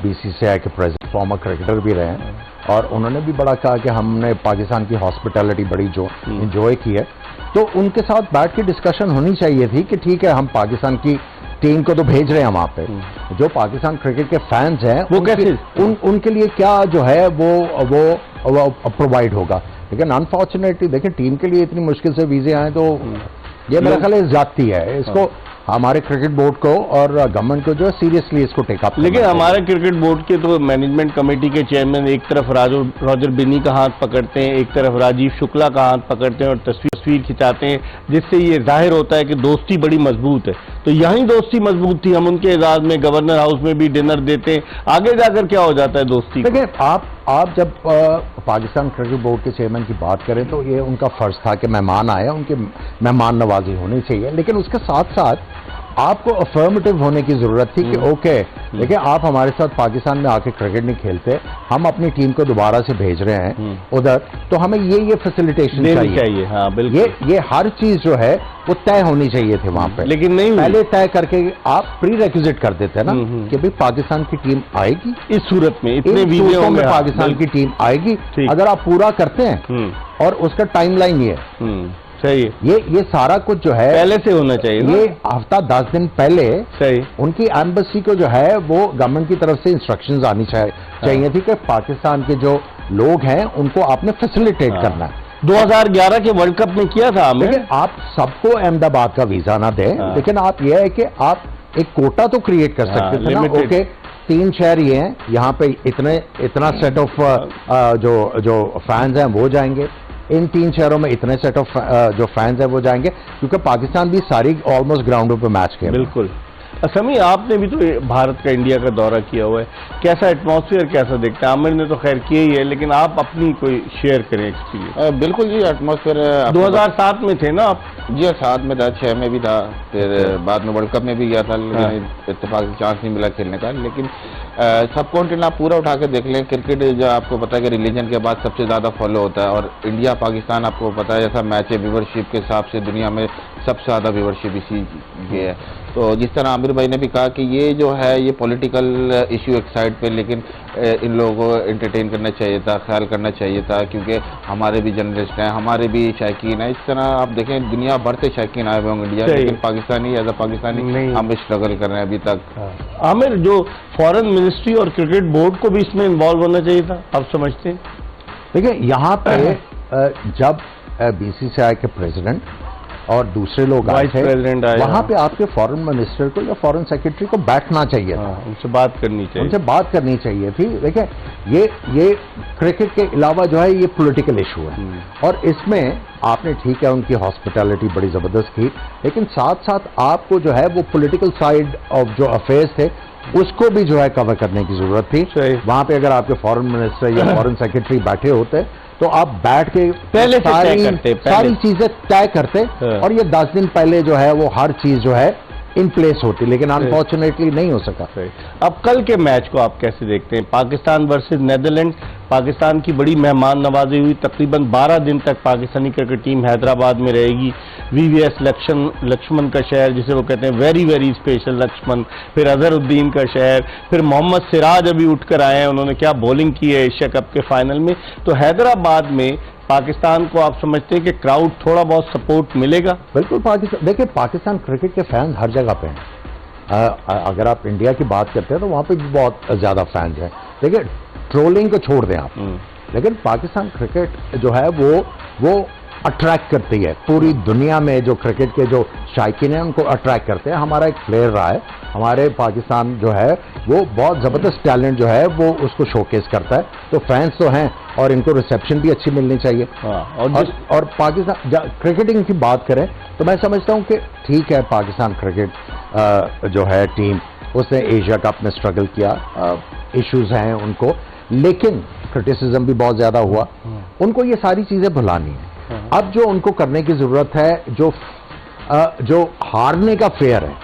बीसीसीआई के प्रेसिडेंट, फॉर्मर क्रिकेटर भी रहे हैं, और उन्होंने भी बड़ा कहा कि हमने पाकिस्तान की हॉस्पिटैलिटी बड़ी जो इंजॉय की है, तो उनके साथ बैठ के डिस्कशन होनी चाहिए थी कि ठीक है, हम पाकिस्तान की टीम को तो भेज रहे हैं वहां पे, जो पाकिस्तान क्रिकेट के फैंस हैं वो कैसे उनके लिए क्या जो है वो प्रोवाइड होगा। लेकिन अनफॉर्चुनेटली देखिए टीम के लिए इतनी मुश्किल से वीजे आए तो ये मेरा ख्याल है ज्यादती है। इसको हमारे क्रिकेट बोर्ड को और गवर्नमेंट को जो है सीरियसली इसको टेकअप। लेकिन हमारे क्रिकेट बोर्ड के तो मैनेजमेंट कमेटी के चेयरमैन एक तरफ रॉजर बिन्नी का हाथ पकड़ते हैं, एक तरफ राजीव शुक्ला का हाथ पकड़ते हैं और तस्वीर खिंचाते हैं, जिससे ये जाहिर होता है कि दोस्ती बड़ी मजबूत है। तो यहीं दोस्ती मजबूत थी, हम उनके एजाज में गवर्नर हाउस में भी डिनर देते हैं, आगे जाकर क्या हो जाता है दोस्ती। देखिए आप जब पाकिस्तान क्रिकेट बोर्ड के चेयरमैन की बात करें तो ये उनका फर्ज था कि मेहमान आए, उनके मेहमान नवाजी होनी चाहिए, लेकिन उसके साथ साथ आपको अफर्मेटिव होने की जरूरत थी कि ओके देखिए आप हमारे साथ पाकिस्तान में आके क्रिकेट नहीं खेलते, हम अपनी टीम को दोबारा से भेज रहे हैं उधर, तो हमें ये फैसिलिटेशन चाहिए। हाँ बिल्कुल, ये हर चीज जो है वो तय होनी चाहिए थी वहां पे, लेकिन नहीं पहले तय करके आप प्री रेक्विजिट कर देते ना कि भाई पाकिस्तान की टीम आएगी, इस सूरत में इतने वीडियो में पाकिस्तान की टीम आएगी। अगर आप पूरा करते हैं और उसका टाइमलाइन ये सही, ये सारा कुछ जो है पहले से होना चाहिए, ये हफ्ता 10 दिन पहले सही उनकी एम्बेसी को जो है वो गवर्नमेंट की तरफ से इंस्ट्रक्शंस आनी चाहिए थी कि पाकिस्तान के जो लोग हैं उनको आपने फैसिलिटेट करना है। 2011 के वर्ल्ड कप में किया था हमें। लेकिन आप सबको अहमदाबाद का वीजा ना दें, लेकिन आप ये है कि आप एक कोटा तो क्रिएट कर सकते थे ना। ओके 3 शहर ये हैं, यहाँ पे इतना सेट ऑफ जो फैंस हैं वो जाएंगे, इन 3 शहरों में इतने सेट ऑफ जो फैंस हैं वो जाएंगे, क्योंकि पाकिस्तान भी सारी ऑलमोस्ट ग्राउंडों पे मैच खेल। बिल्कुल। समी, आपने भी तो भारत का, इंडिया का दौरा किया हुआ है, कैसा एटमॉस्फेयर कैसा देखता है? आमिर ने तो खैर किया ही है, लेकिन आप अपनी कोई शेयर करें एक्सपीरियंस। बिल्कुल जी, एटमॉस्फेयर 2007 में थे ना आप? जी 7 में था, 6 में भी था, फिर बाद में वर्ल्ड कप में भी गया था, लेकिन इत्तेफाक चांस नहीं मिला खेलने का। लेकिन सब कॉन्टिनेंट आप पूरा उठा के देख लें, क्रिकेट जो आपको पता है कि रिलीजन के बाद सबसे ज़्यादा फॉलो होता है, और इंडिया पाकिस्तान आपको पता है जैसा मैच है, व्यूवरशिप के हिसाब से दुनिया में सबसे ज़्यादा व्यूवरशिप इसी की है। तो जिस तरह आमिर भाई ने भी कहा कि ये जो है ये पॉलिटिकल इशू एक साइड पे, लेकिन इन लोगों को एंटरटेन करना चाहिए था, ख्याल करना चाहिए था, क्योंकि हमारे भी जर्नलिस्ट हैं, हमारे भी शौकीन हैं। इस तरह आप देखें दुनिया भर से शौकीन आए हुए होंगे इंडिया, लेकिन पाकिस्तानी एज अ पाकिस्तानी हम स्ट्रगल कर रहे हैं अभी तक। आमिर, जो फॉरेन मिनिस्ट्री और क्रिकेट बोर्ड को भी इसमें इन्वॉल्व होना चाहिए था, आप समझते हैं? देखिए यहाँ पे जब बीसीसीआई के प्रेसिडेंट और दूसरे लोग आए थे, वहां पे आपके फॉरेन मिनिस्टर को या फॉरेन सेक्रेटरी को बैठना चाहिए था, उनसे बात करनी चाहिए, उनसे बात करनी चाहिए थी। देखिए ये क्रिकेट के अलावा जो है ये पॉलिटिकल इशू है, और इसमें आपने ठीक है उनकी हॉस्पिटैलिटी बड़ी जबरदस्त की, लेकिन साथ साथ आपको जो है वो पॉलिटिकल साइड ऑफ जो अफेयर्स थे उसको भी जो है कवर करने की जरूरत थी। वहां पे अगर आपके फॉरेन मिनिस्टर या फॉरेन सेक्रेटरी बैठे होते तो आप बैठ के पहले सारी चीजें तय करते, और ये 10 दिन पहले जो है वो हर चीज जो है इन प्लेस होती, लेकिन अनफॉर्चुनेटली नहीं हो सका। अब कल के मैच को आप कैसे देखते हैं? पाकिस्तान वर्सेस नेदरलैंड, पाकिस्तान की बड़ी मेहमान नवाजी हुई, तकरीबन 12 दिन तक पाकिस्तानी क्रिकेट टीम हैदराबाद में रहेगी। वीवीएस लक्ष्मण का शहर, जिसे वो कहते हैं वेरी वेरी स्पेशल लक्ष्मण, फिर अजहरुद्दीन का शहर, फिर मोहम्मद सिराज अभी उठकर आए हैं, उन्होंने क्या बॉलिंग की है एशिया कप के फाइनल में। तो हैदराबाद में पाकिस्तान को आप समझते हैं कि क्राउड थोड़ा बहुत सपोर्ट मिलेगा? बिल्कुल। पाकिस्तान देखिए, पाकिस्तान क्रिकेट के फैंस हर जगह पे हैं। अगर आप इंडिया की बात करते हैं तो वहां पे भी बहुत ज्यादा फैंस हैं। देखिए ट्रोलिंग को छोड़ दें आप, लेकिन पाकिस्तान क्रिकेट जो है वो अट्रैक्ट करती है पूरी दुनिया में। जो क्रिकेट के जो शायकीन हैं उनको अट्रैक्ट करते हैं। हमारा एक प्लेयर रहा है, हमारे पाकिस्तान जो है वो बहुत ज़बरदस्त टैलेंट जो है वो उसको शोकेस करता है। तो फैंस तो हैं और इनको रिसेप्शन भी अच्छी मिलनी चाहिए। और पाकिस्तान क्रिकेटिंग की बात करें तो मैं समझता हूं कि ठीक है, पाकिस्तान क्रिकेट जो है टीम उसने एशिया कप में स्ट्रगल किया, इश्यूज हैं उनको, लेकिन क्रिटिसिज्म भी बहुत ज़्यादा हुआ। उनको ये सारी चीज़ें भुलानी है। अब जो उनको करने की जरूरत है, जो हारने का फेयर है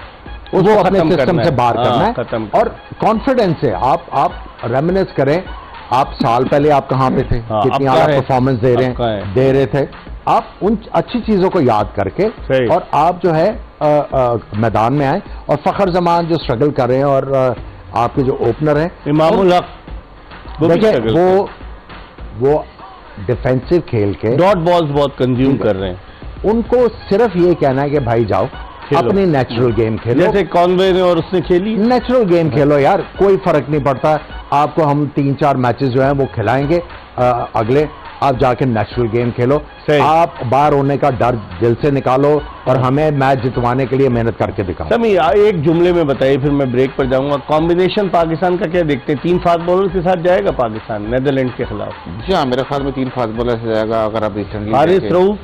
उसको अपने सिस्टम से बाहर करना है, और कॉन्फिडेंस से आप रेमिनेस करें। आप साल पहले आप कहां पे थे, कितनी आला परफॉर्मेंस दे रहे थे, आप उन अच्छी चीजों को याद करके और आप जो है मैदान में आए। और फखर जमान जो स्ट्रगल कर रहे हैं, और आपके जो ओपनर हैं इमामुल हक, देखिए वो डिफेंसिव खेल के डॉट बॉल्स बहुत कंज्यूम कर रहे हैं। उनको सिर्फ ये कहना है कि भाई जाओ खेलो। अपनी नेचुरल गेम खेलो, जैसे कॉन्वे ने और उसने खेली। नेचुरल गेम खेलो यार, कोई फर्क नहीं पड़ता। आपको हम 3-4 मैचेस जो हैं वो खिलाएंगे अगले, आप जाके नेचुरल गेम खेलो, आप बाहर होने का डर दिल से निकालो और हमें मैच जितवाने के लिए मेहनत करके दिखाओ। समी एक जुमले में बताइए, फिर मैं ब्रेक पर जाऊंगा। कॉम्बिनेशन पाकिस्तान का क्या देखते हैं? 3 फास्ट बॉलर के साथ जाएगा पाकिस्तान नेदरलैंड के खिलाफ? जी हाँ, मेरे ख्याल में 3 फास्ट बॉलर से जाएगा। अगर आप रिसेंटली हारिस रऊफ,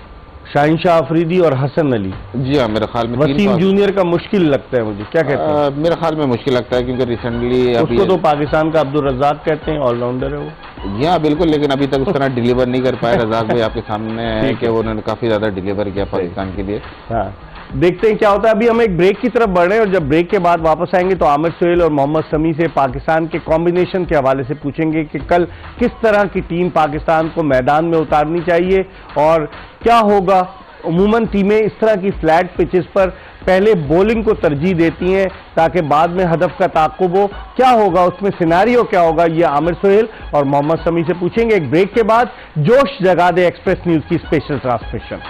शाहिनशाह अफरीदी और हसन अली। जी हाँ, मेरे ख्याल में वसीम जूनियर का मुश्किल लगता है मुझे, क्या कहते हैं? मेरे ख्याल में मुश्किल लगता है क्योंकि रिसेंटली उसको तो पाकिस्तान का अब्दुल रज़ाक कहते हैं, ऑलराउंडर है वो। जी हाँ बिल्कुल, लेकिन अभी तक उस तरह डिलीवर नहीं कर पाए। रज़ाक भाई आपके सामने है कि उन्होंने काफी ज्यादा डिलीवर किया पाकिस्तान के लिए। हाँ, देखते हैं क्या होता है। अभी हम एक ब्रेक की तरफ बढ़ रहे हैं और जब ब्रेक के बाद वापस आएंगे तो आमिर सुहेल और मोहम्मद शमी से पाकिस्तान के कॉम्बिनेशन के हवाले से पूछेंगे कि कल किस तरह की टीम पाकिस्तान को मैदान में उतारनी चाहिए और क्या होगा। उमूमन टीमें इस तरह की फ्लैट पिचेस पर पहले बॉलिंग को तरजीह देती हैं ताकि बाद में हदफ का ताक़ुब हो। क्या होगा उसमें, सिनारियो क्या होगा, ये आमिर सुहेल और मोहम्मद शमी से पूछेंगे एक ब्रेक के बाद। जोश जगा दे एक्सप्रेस न्यूज की special transmission.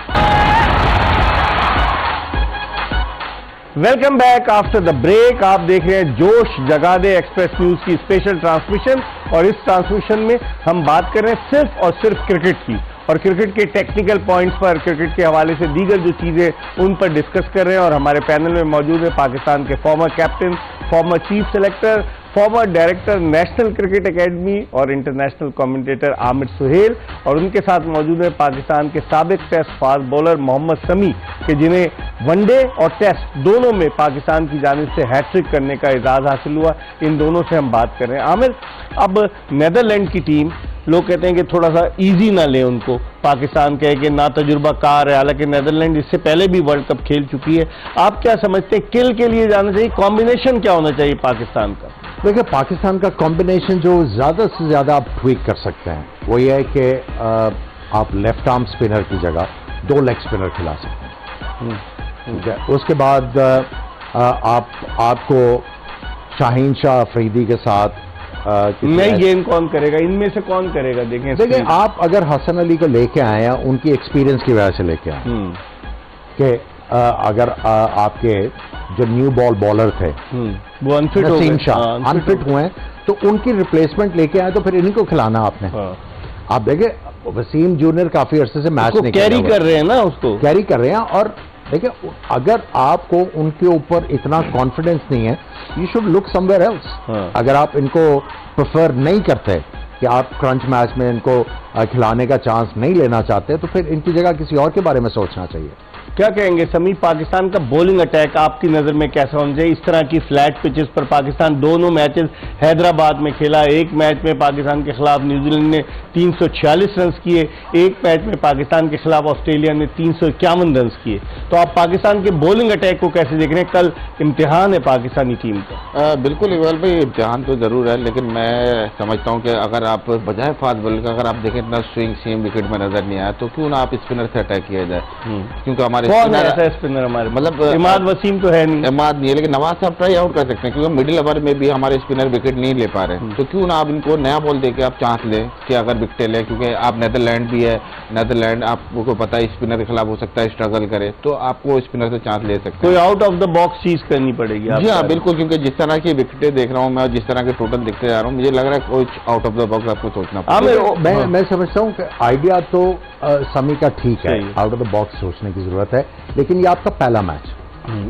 Welcome back after the break. आप देख रहे हैं जोश जगा दे एक्सप्रेस न्यूज की स्पेशल ट्रांसमिशन और इस ट्रांसमिशन में हम बात कर रहे हैं सिर्फ और सिर्फ क्रिकेट की और क्रिकेट के टेक्निकल पॉइंट्स पर, क्रिकेट के हवाले से दीगर जो चीजें उन पर डिस्कस कर रहे हैं। और हमारे पैनल में मौजूद है पाकिस्तान के former captain, former chief selector, former director national cricket academy और इंटरनेशनल कमेंटेटर आमिर सुहेल, और उनके साथ मौजूद है पाकिस्तान के साबिक test fast bowler Mohammad Shami के जिन्हें वनडे और टेस्ट दोनों में पाकिस्तान की जानिब से हैट्रिक करने का एजाज हासिल हुआ। इन दोनों से हम बात कर रहे हैं। आमिर, अब नेदरलैंड की टीम, लोग कहते हैं कि थोड़ा सा इजी ना ले उनको, पाकिस्तान कहे कि ना तजुर्बाकार है, हालांकि नेदरलैंड इससे पहले भी वर्ल्ड कप खेल चुकी है। आप क्या समझते हैं, किल के लिए जाना चाहिए, कॉम्बिनेशन क्या होना चाहिए पाकिस्तान का? देखिए, पाकिस्तान का कॉम्बिनेशन जो ज़्यादा से ज़्यादा आप ट्वीक कर सकते हैं वो ये है कि आप लेफ्ट आर्म स्पिनर की जगह 2 लेग स्पिनर खिला सकते हैं। ठीक है, उसके बाद आपको शाहीन शाह अफरीदी के साथ नई गेंद कौन करेगा, इनमें से कौन करेगा? देखिए आप अगर हसन अली को लेके आए हैं, उनकी एक्सपीरियंस की वजह से लेके आए कि अगर आपके जो न्यू बॉल बॉलर थे वो अनफिट हो गए, अनफिट हुए हैं, तो उनकी रिप्लेसमेंट लेके आए, तो फिर इन्हीं को खिलाना आपने। आप देखिए, वसीम जूनियर काफी अरसे से मैच नहीं कैरी कर रहे हैं ना, उसको कैरी कर रहे हैं। और देखिए, अगर आपको उनके ऊपर इतना कॉन्फिडेंस नहीं है, you should look somewhere else. अगर आप इनको प्रेफर नहीं करते कि आप क्रंच मैच में इनको खिलाने का चांस नहीं लेना चाहते, तो फिर इनकी जगह किसी और के बारे में सोचना चाहिए। क्या कहेंगे समी, पाकिस्तान का बॉलिंग अटैक आपकी नजर में कैसा होना चाहिए? इस तरह की फ्लैट पिचेस पर पाकिस्तान दोनों मैचेस हैदराबाद में खेला, एक मैच में पाकिस्तान के खिलाफ न्यूजीलैंड ने 346 रन किए, एक मैच में पाकिस्तान के खिलाफ ऑस्ट्रेलिया ने 351 रन किए। तो आप पाकिस्तान के बॉलिंग अटैक को कैसे देख रहे हैं? कल इम्तिहान है पाकिस्तानी टीम का। बिल्कुल इकबाल भाई, इम्तिहान तो जरूर है, लेकिन मैं समझता हूँ कि अगर आप बजाय फास्ट बॉलर का अगर आप देखें इतना स्विंग सीम विकेट में नजर नहीं आया, तो क्यों ना आप स्पिनर से अटैक किया जाए। क्योंकि हमारे कौन है ऐसा स्पिनर हमारे, मतलब इमाद वसीम तो है नहीं, इमाद नहीं है, लेकिन नवाज साहब ट्राई आउट कर सकते हैं क्योंकि मिडिल ओवर में भी हमारे स्पिनर विकेट नहीं ले पा रहे। तो क्यों ना आप इनको नया बॉल देके आप चांस लें कि अगर विकेट लें, क्योंकि आप नेदरलैंड भी है, नेदरलैंड आपको पता है स्पिनर के खिलाफ हो सकता है स्ट्रगल करे, तो आपको स्पिनर से चांस ले सकते हैं। कोई आउट ऑफ द बॉक्स चीज करनी पड़ेगी। जी हाँ बिल्कुल, क्योंकि जिस तरह की विकेटें देख रहा हूँ मैं और जिस तरह के टोटल दिखते जा रहा हूँ, मुझे लग रहा है कुछ आउट ऑफ द बॉक्स आपको सोचना पड़ेगा। मैं समझता हूँ कि आइडिया तो समी का ठीक है, आउट ऑफ द बॉक्स सोचने की जरूरत है, लेकिन ये आपका पहला मैच,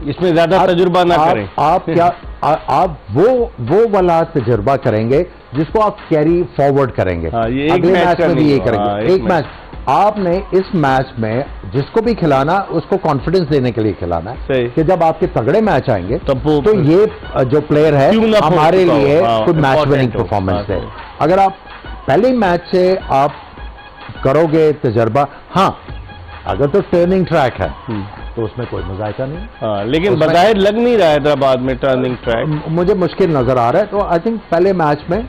इसमें ज्यादा तजुर्बा ना करें। आप क्या आप वो वाला तजुर्बा करेंगे जिसको आप कैरी फॉरवर्ड करेंगे। अगले मैच में भी ये करेंगे। एक मैच आपने इस मैच में जिसको भी खिलाना उसको कॉन्फिडेंस देने के लिए खिलाना है कि जब आपके तगड़े मैच आएंगे तो ये जो प्लेयर है हमारे लिए कोई मैच विनिंग परफॉर्मेंस है। अगर आप पहले मैच से आप करोगे तजर्बा, हाँ अगर तो टर्निंग ट्रैक है तो उसमें कोई मजायका नहीं। लेकिन बजाय लग नहीं रहा है हैदराबाद में टर्निंग ट्रैक, मुझे मुश्किल नजर आ रहा है। तो आई थिंक पहले मैच में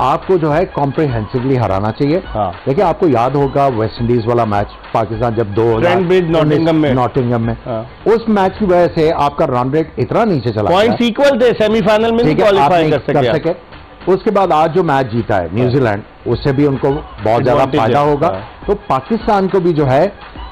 आपको जो है कॉम्प्रिहेंसिवली हराना चाहिए। देखिए, आपको याद होगा वेस्ट इंडीज वाला मैच, पाकिस्तान जब नॉटिंघम में उस मैच की वजह से आपका रन रेट इतना नीचे चला, पॉइंट्स इक्वल थे, सेमीफाइनल में क्वालिफाई कर सके। उसके बाद आज जो मैच जीता है न्यूजीलैंड, उससे भी उनको बहुत ज्यादा फायदा होगा। तो पाकिस्तान को भी जो है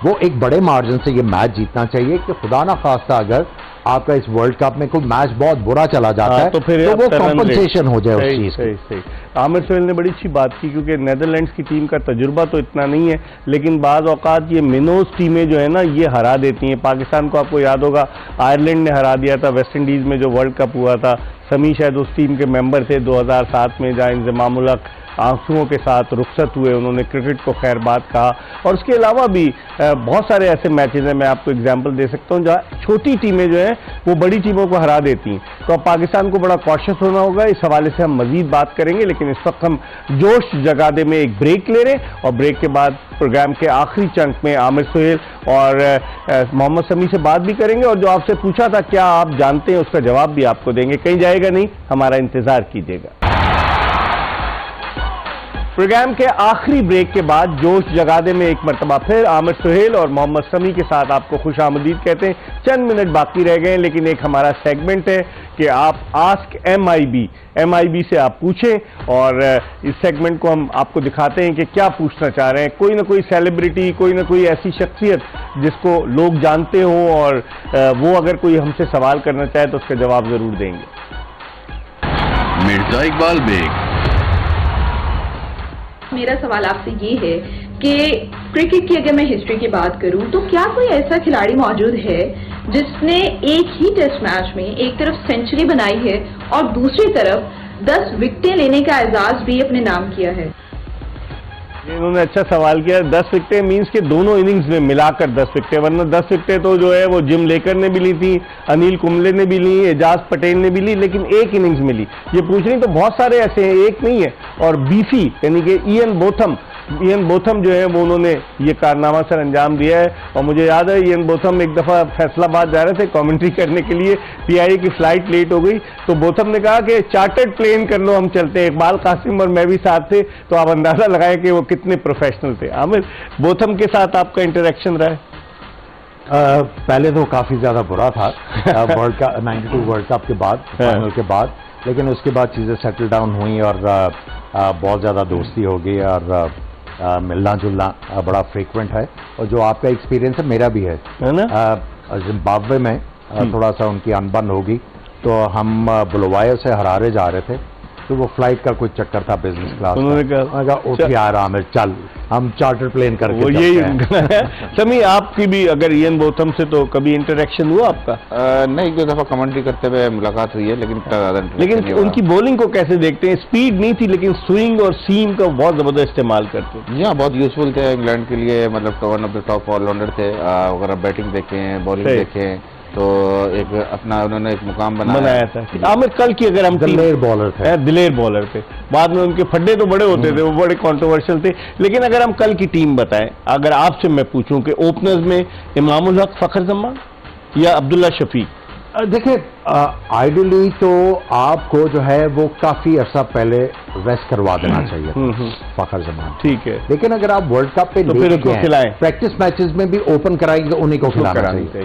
वो एक बड़े मार्जिन से ये मैच जीतना चाहिए कि खुदा ना खास्ता अगर आपका इस वर्ल्ड कप में कोई मैच बहुत बुरा चला जाता है, तो फिर वो कॉम्पनसेशन हो जाए उस चीज सही सही। आमिर सोहेल ने बड़ी अच्छी बात की, क्योंकि नेदरलैंड्स की टीम का तजुर्बा तो इतना नहीं है, लेकिन बाज़ औकात ये मिनोज टीमें जो है ना ये हरा देती हैं। पाकिस्तान को आपको याद होगा आयरलैंड ने हरा दिया था वेस्ट इंडीज़ में जो वर्ल्ड कप हुआ था। समी शायद उस टीम के मेंबर थे 2007 में, जहाँ इंज़माम उल हक आंसुओं के साथ रुखसत हुए, उन्होंने क्रिकेट को खैरबाद कहा। और उसके अलावा भी बहुत सारे ऐसे मैचेज हैं, मैं आपको एग्जांपल दे सकता हूं जहां छोटी टीमें जो हैं वो बड़ी टीमों को हरा देती हैं। तो अब पाकिस्तान को बड़ा कॉशियस होना होगा, इस हवाले से हम मजीद बात करेंगे, लेकिन इस वक्त हम जोश जगा दे में एक ब्रेक ले रहे हैं और ब्रेक के बाद प्रोग्राम के आखिरी चंक में आमिर सोहेल और मोहम्मद शमी से बात भी करेंगे, और जो आपसे पूछा था क्या आप जानते हैं उसका जवाब भी आपको देंगे। कहीं जाएगा नहीं, हमारा इंतजार कीजिएगा। प्रोग्राम के आखिरी ब्रेक के बाद जोश जगादे में एक मरतबा फिर आमिर सोहेल और मोहम्मद शमी के साथ आपको खुश आमदीद कहते हैं। चंद मिनट बाकी रह गए, लेकिन एक हमारा सेगमेंट है कि आप आस्क MIB से आप पूछें, और इस सेगमेंट को हम आपको दिखाते हैं कि क्या पूछना चाह रहे हैं। कोई ना कोई सेलिब्रिटी, कोई ना कोई ऐसी शख्सियत जिसको लोग जानते हों, और वो अगर कोई हमसे सवाल करना चाहे तो उसका जवाब जरूर देंगे। मिर्जा इकबाल बेग। मेरा सवाल आपसे ये है कि क्रिकेट की अगर मैं हिस्ट्री की बात करूं तो क्या कोई ऐसा खिलाड़ी मौजूद है जिसने एक ही टेस्ट मैच में एक तरफ सेंचुरी बनाई है और दूसरी तरफ 10 विकेटें लेने का एजाज भी अपने नाम किया है? इन्होंने अच्छा सवाल किया। 10 विकेटें मींस के दोनों इनिंग्स में मिलाकर 10 विकेटें, वरना 10 विकेटें तो जो है वो जिम लेकर ने भी ली थी, अनिल कुंबले ने भी ली, एजाज पटेल ने भी ली, लेकिन एक इनिंग्स मिली। ये पूछ रही तो बहुत सारे ऐसे हैं, एक नहीं है। और बीसी यानी कि इयन बोथम जो है वो उन्होंने ये कारनामा सर अंजाम दिया है। और मुझे याद है इयन बोथम एक दफ़ा फैसलाबाद जा रहे थे कमेंट्री करने के लिए, PIA की फ्लाइट लेट हो गई, तो बोथम ने कहा कि चार्टर्ड प्लेन कर लो, हम चलते हैं। इकबाल कासिम और मैं भी साथ थे, तो आप अंदाजा लगाएं कि वो कितने प्रोफेशनल थे। आमिर, बोथम के साथ आपका इंटरेक्शन रहा है? पहले तो काफी ज्यादा बुरा था वर्ल्ड कप 92 वर्ल्ड कप के बाद, फाइनल के बाद, लेकिन उसके बाद चीजें सेटल डाउन हुई और बहुत ज्यादा दोस्ती हो गई और मिलना जुलना बड़ा फ्रीक्वेंट है। और जो आपका एक्सपीरियंस है मेरा भी है ना। जिम्बाब्वे में थोड़ा सा उनकी अनबन होगी, तो हम बुलवाया से हरारे जा रहे थे, तो वो फ्लाइट का कोई चक्कर था बिजनेस क्लास। उन्होंने कहा उठ यार आमिर चल हम चार्टर प्लेन करके वो यही समी, आपकी भी अगर इयन बोथम से तो कभी इंटरेक्शन हुआ आपका? नहीं, एक दफा कमेंट्री करते हुए मुलाकात हुई है, लेकिन उनकी बॉलिंग को कैसे देखते हैं? स्पीड नहीं थी, लेकिन स्विंग और सीम का बहुत जबरदस्त इस्तेमाल करते हैं। जी हाँ, बहुत यूजफुल थे इंग्लैंड के लिए, मतलब one of the top allrounder थे। अगर आप बैटिंग देखें, बॉलिंग देखें, तो एक अपना उन्होंने एक मुकाम बनाया था। आमिर, कल की अगर हम दिलेर बॉलर थे, बाद में उनके फड्डे तो बड़े होते थे, वो बड़े कंट्रोवर्शियल थे। लेकिन अगर हम कल की टीम बताएं, अगर आपसे मैं पूछूं कि ओपनर्स में इमाम उल हक, फखर जमान या अब्दुल्ला शफीक? देखिए, आइडियली तो आपको जो है वो काफी अर्सा पहले रेस्ट करवा देना चाहिए फखर जमान, ठीक है। लेकिन अगर आप वर्ल्ड कप पे तो फिर उसको खिलाएं, प्रैक्टिस मैचेस में भी ओपन कराएंगे, उन्हीं को खिलाना चाहिए।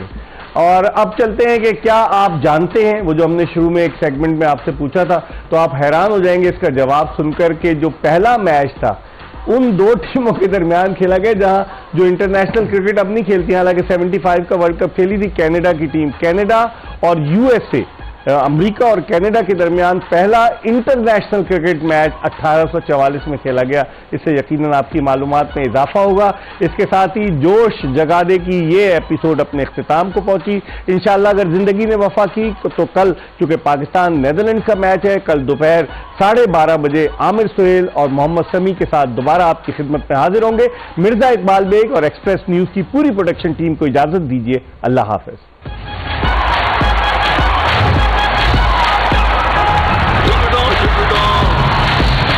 और अब चलते हैं कि क्या आप जानते हैं, वो जो हमने शुरू में एक सेगमेंट में आपसे पूछा था, तो आप हैरान हो जाएंगे इसका जवाब सुनकर के जो पहला मैच था उन दो टीमों के दरमियान खेला गया जहां जो इंटरनेशनल क्रिकेट अब नहीं खेलती, हालांकि 75 का वर्ल्ड कप खेली थी कनाडा की टीम। कनाडा और USA, अमेरिका और कनाडा के दरमियान पहला इंटरनेशनल क्रिकेट मैच 1844 में खेला गया। इससे यकीनन आपकी मालूमात में इजाफा होगा। इसके साथ ही जोश जगादे की ये एपिसोड अपने इख्तिताम को पहुंची। इंशाअल्लाह अगर जिंदगी ने वफा की तो कल, चूंकि पाकिस्तान नेदरलैंड्स का मैच है, कल दोपहर 12:30 बजे आमिर सोहेल और मोहम्मद शमी के साथ दोबारा आपकी खिदमत में हाजिर होंगे। मिर्जा इकबाल बेग और एक्सप्रेस न्यूज की पूरी प्रोडक्शन टीम को इजाजत दीजिए। अल्लाह हाफिज।